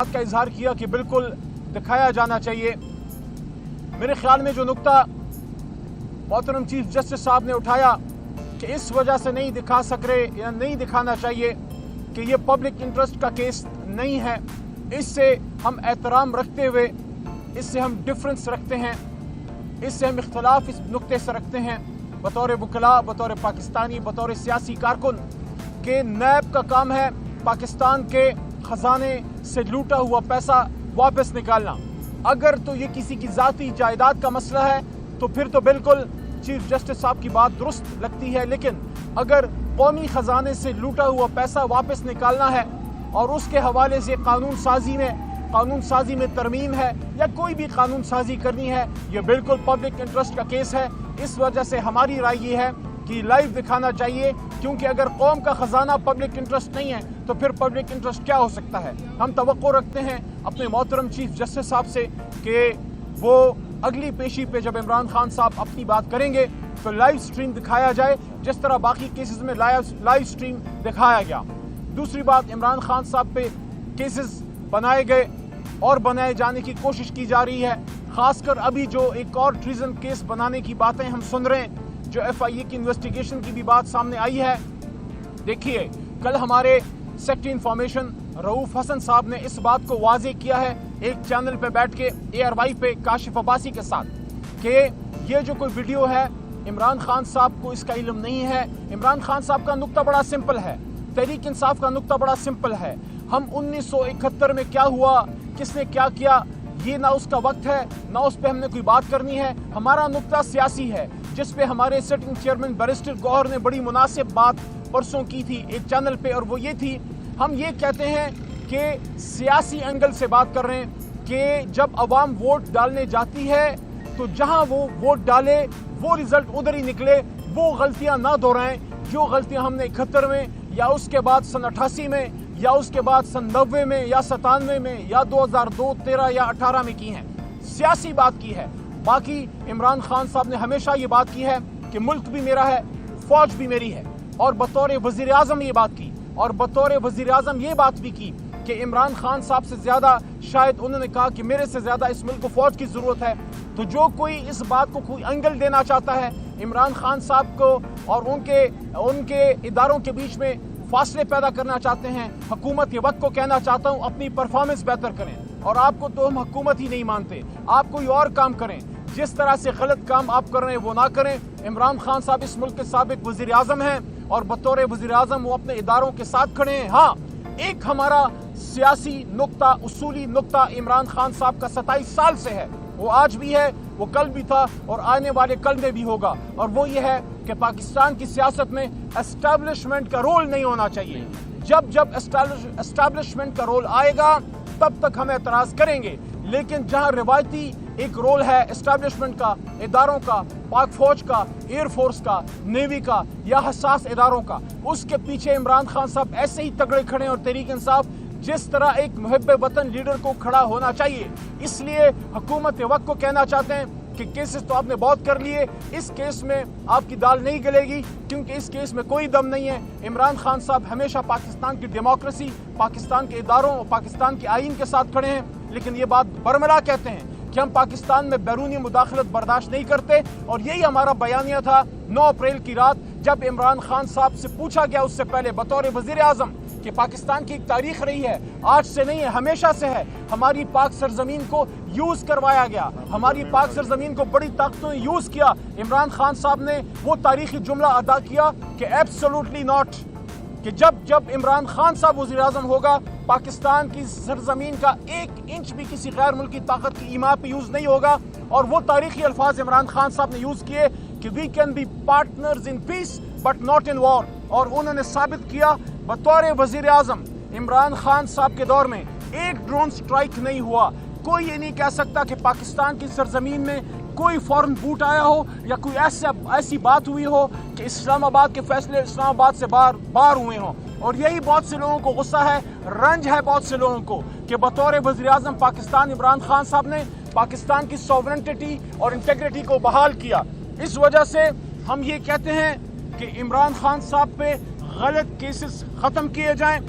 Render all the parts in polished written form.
बात का इजहार किया कि बिल्कुल दिखाया जाना चाहिए। मेरे ख्याल में जो नुक्ता मोहतरम चीफ जस्टिस साहब ने उठाया कि इस वजह से नहीं दिखा सक रहे या नहीं दिखाना चाहिए कि ये पब्लिक इंटरेस्ट का केस नहीं है, इससे हम एहतराम रखते हुए, इससे हम डिफरेंस रखते हैं, इससे हम इख्तलाफ इस नुक्ते से रखते हैं बतौर वकला, बतौर पाकिस्तानी, बतौर सियासी कारकुन कि नैब का काम है पाकिस्तान के खजाने से लूटा हुआ पैसा वापस निकालना। अगर तो ये किसी की ज़ाती जायदाद का मसला है तो फिर तो बिल्कुल चीफ जस्टिस साहब की बात दुरुस्त लगती है, लेकिन अगर कौमी ख़जाने से लूटा हुआ पैसा वापस निकालना है और उसके हवाले से कानून साजी में तरमीम है या कोई भी कानून साजी करनी है, ये बिल्कुल पब्लिक इंटरेस्ट का केस है। इस वजह से हमारी राय ये है कि लाइव दिखाना चाहिए, क्योंकि अगर कौम का ख़जाना पब्लिक इंटरेस्ट नहीं है तो फिर पब्लिक इंटरेस्ट क्या हो सकता है। हम तवक्को रखते हैं अपने मोहतरम चीफ जस्टिस साहब से कि वो अगली पेशी पे जब इमरान खान साहब अपनी बात करेंगे तो लाइव स्ट्रीम दिखाया जाए, जिस तरह बाकी केसेस में लाइव स्ट्रीम दिखाया गया। दूसरी बात, इमरान खान साहब पे केसेस बनाए गए और बनाए जाने की कोशिश की जा रही है। खासकर अभी जो एक और ट्रीजन केस बनाने की बातें हम सुन रहे हैं, जो FIA की इन्वेस्टिगेशन की भी बात सामने आई है। देखिए, कल हमारे सेक्रेटरी इंफॉर्मेशन रऊफ हसन साहब ने इस बात को वाजे किया है एक चैनल पे बैठ के ARY पे काशिफ अब्बासी के साथ कि ये जो कोई वीडियो है इमरान खान साहब को इसका इल्म नहीं है। इमरान खान साहब का नुक्ता बड़ा सिंपल है, तहरीक इंसाफ का नुक्ता बड़ा सिंपल है। हम 1971 में क्या हुआ, किसने क्या किया, ये ना उसका वक्त है ना उस पर हमने कोई बात करनी है। हमारा नुक्ता सियासी है, जिस पे हमारे सिटिंग चेयरमैन बैरिस्टर गौहर ने बड़ी मुनासिब बात परसों की थी एक चैनल पे, और वो ये थी, हम ये कहते हैं कि सियासी एंगल से बात कर रहे हैं कि जब अवाम वोट डालने जाती है तो जहां वो वोट डाले वो रिजल्ट उधर ही निकले, वो गलतियां ना दोहराएं जो गलतियां हमने 71 में या उसके बाद सन 88 में या उसके बाद सन 90 में या 97 में या 2002, 13 या 18 में की हैं। सियासी बात की है। बाकी इमरान खान साहब ने हमेशा ये बात की है कि मुल्क भी मेरा है, फौज भी मेरी है, और बतौर वज़ीर आज़म ये बात की, और बतौर वज़ीर आज़म ये बात भी की कि इमरान खान साहब से ज़्यादा, शायद उन्होंने कहा कि मेरे से ज़्यादा इस मुल्क को फ़ौज की ज़रूरत है। तो जो कोई इस बात को कोई एंगल देना चाहता है इमरान खान साहब को और उनके इदारों के बीच में फासले पैदा करना चाहते हैं, हुकूमत के वक्त को कहना चाहता हूँ अपनी परफॉर्मेंस बेहतर करें। और आपको तो हम हुकूमत ही नहीं मानते, आप कोई और काम करें। जिस तरह से गलत काम आप कर रहे हैं वो ना करें। इमरान खान साहब इस मुल्क के साबिक वज़ीर आज़म हैं और बतौर वज़ीर आज़म वो अपने इदारों के साथ खड़े हैं। हाँ, एक हमारा सियासी नुक्ता, उसूली नुक्ता इमरान खान साहब का 27 साल से है, वो आज भी है, वो कल भी था और आने वाले कल में भी होगा, और वो ये है कि पाकिस्तान की सियासत में एस्टैब्लिशमेंट का रोल नहीं होना चाहिए। जब एस्टैब्लिशमेंट का रोल आएगा तब तक हम एतराज़ करेंगे, लेकिन जहां रिवायती एक रोल है एस्टैब्लिशमेंट का, इदारों का, पाक फौज का, एयर फोर्स का, नेवी का या हसास इदारों का, उसके पीछे इमरान खान साहब ऐसे ही तगड़े खड़े और तहरीक इंसाफ जिस तरह एक मुहिब्ब वतन लीडर को खड़ा होना चाहिए। इसलिए हुकूमत वक्त को कहना चाहते हैं कि केसेस तो आपने बहुत कर लिए, इस केस में आपकी दाल नहीं गलेगी, क्योंकि इस केस में कोई दम नहीं है। इमरान खान साहब हमेशा पाकिस्तान की डेमोक्रेसी, पाकिस्तान के इदारों और पाकिस्तान के आइन के साथ खड़े हैं, लेकिन ये बात बरमला कहते हैं कि हम पाकिस्तान में बैरूनी मुदाखलत बर्दाश्त नहीं करते। और यही हमारा बयानिया था 9 अप्रैल की रात, जब इमरान खान साहब से पूछा गया उससे पहले बतौर वज़ीर आज़म कि पाकिस्तान की एक तारीख रही है, आज से नहीं है, हमेशा से है। हमारी पाक सरजमीन को यूज़ करवाया गया, हमारी पाक सरजमीन को बड़ी ताकतों ने यूज़ किया। इमरान खान साहब ने वो तारीखी जुमला अदा किया कि एब्सोल्युटली नॉट, कि जब इमरान खान साहब वज़ीर आज़म होगा, पाकिस्तान की सरजमीन का 1 इंच भी किसी गैर मुल्की ताकत की ईमा पे यूज़ नहीं होगा। और वो तारीखी अल्फाज इमरान खान साहब ने यूज़ किए कि we can be partners in peace but not in war. और उन्होंने साबित किया बतौर वज़ीर आज़म इमरान खान साहब के दौर में एक ड्रोन स्ट्राइक नहीं हुआ। कोई ये नहीं कह सकता कि पाकिस्तान की सरजमीन में कोई फौरन बूट आया हो या कोई ऐसी बात हुई हो कि इस्लामाबाद के फैसले इस्लामाबाद से बाहर हुए हों। और यही बहुत से लोगों को गुस्सा है, रंज है बहुत से लोगों को कि बतौर वज़ीर आज़म पाकिस्तान इमरान खान साहब ने पाकिस्तान की सॉवरेंटिटी और इंटेग्रिटी को बहाल किया। इस वजह से हम ये कहते हैं कि इमरान खान साहब पे गलत केसेस ख़त्म किए जाएं,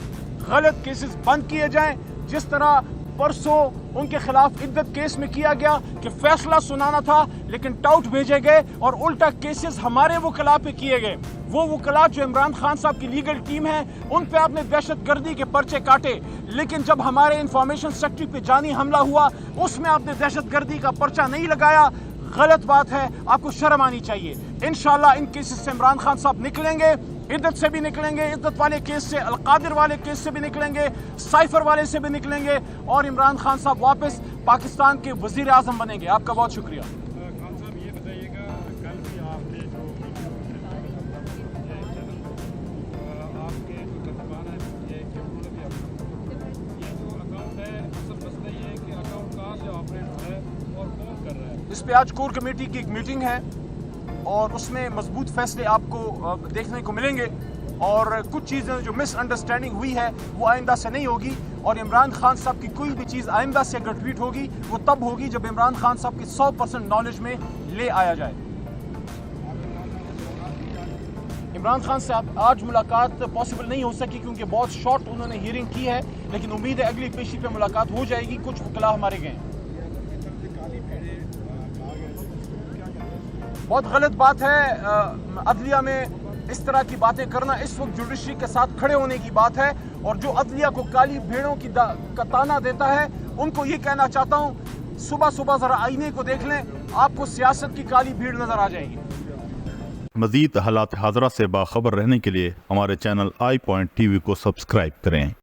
गलत केसेस बंद किए जाएं। जिस तरह परसों उनके खिलाफ इद्दत केस में किया गया कि फैसला सुनाना था, लेकिन टाउट भेजे गए और उल्टा केसेस हमारे वकला पे किए गए। वो वकला जो इमरान खान साहब की लीगल टीम है, उन पे आपने दहशतगर्दी के पर्चे काटे, लेकिन जब हमारे इंफॉर्मेशन सेक्रेटरी पे जानी हमला हुआ उसमें आपने दहशतगर्दी का पर्चा नहीं लगाया। गलत बात है, आपको शर्म आनी चाहिए। इंशाल्लाह इन केसेस से इमरान खान साहब निकलेंगे, इद्दत से भी निकलेंगे, इद्दत वाले केस से, अलकादिर वाले केस से भी निकलेंगे, साइफर वाले से भी निकलेंगे और इमरान खान साहब वापस पाकिस्तान के वजीर आजम बनेंगे। आपका बहुत शुक्रिया। खान साहब ये बताइएगा, कल भी आपने जो आपके जो तर्जमान है ये कि उन्होंने भी अपना ये जो अकाउंट है, असल मसला ये है कि अकाउंट कहाँ से ऑपरेट है और कौन कर रहा है। इस पे आज कोर कमेटी की एक मीटिंग है और उसमें मजबूत फैसले आपको देखने को मिलेंगे और कुछ चीज़ें जो मिसअंडरस्टैंडिंग हुई है वो आइंदा से नहीं होगी। और इमरान खान साहब की कोई भी चीज़ आइंदा से अगर ट्वीट होगी वो तब होगी जब इमरान खान साहब की 100% नॉलेज में ले आया जाए। इमरान खान से आज मुलाकात पॉसिबल नहीं हो सकी क्योंकि बहुत शॉर्ट उन्होंने हियरिंग की है, लेकिन उम्मीद है अगली पेशी पे मुलाकात हो जाएगी। कुछ वकला हमारे गए। बहुत गलत बात है अदलिया में इस तरह की बातें करना। इस वक्त जुडिशरी के साथ खड़े होने की बात है और जो अदलिया को काली भेड़ों की का ताना देता है उनको ये कहना चाहता हूँ, सुबह सुबह जरा आईने को देख लें, आपको सियासत की काली भीड़ नजर आ जाएगी। मज़ीद हालात हाज़रा से बाखबर रहने के लिए हमारे चैनल आई पॉइंट TV को सब्सक्राइब करें।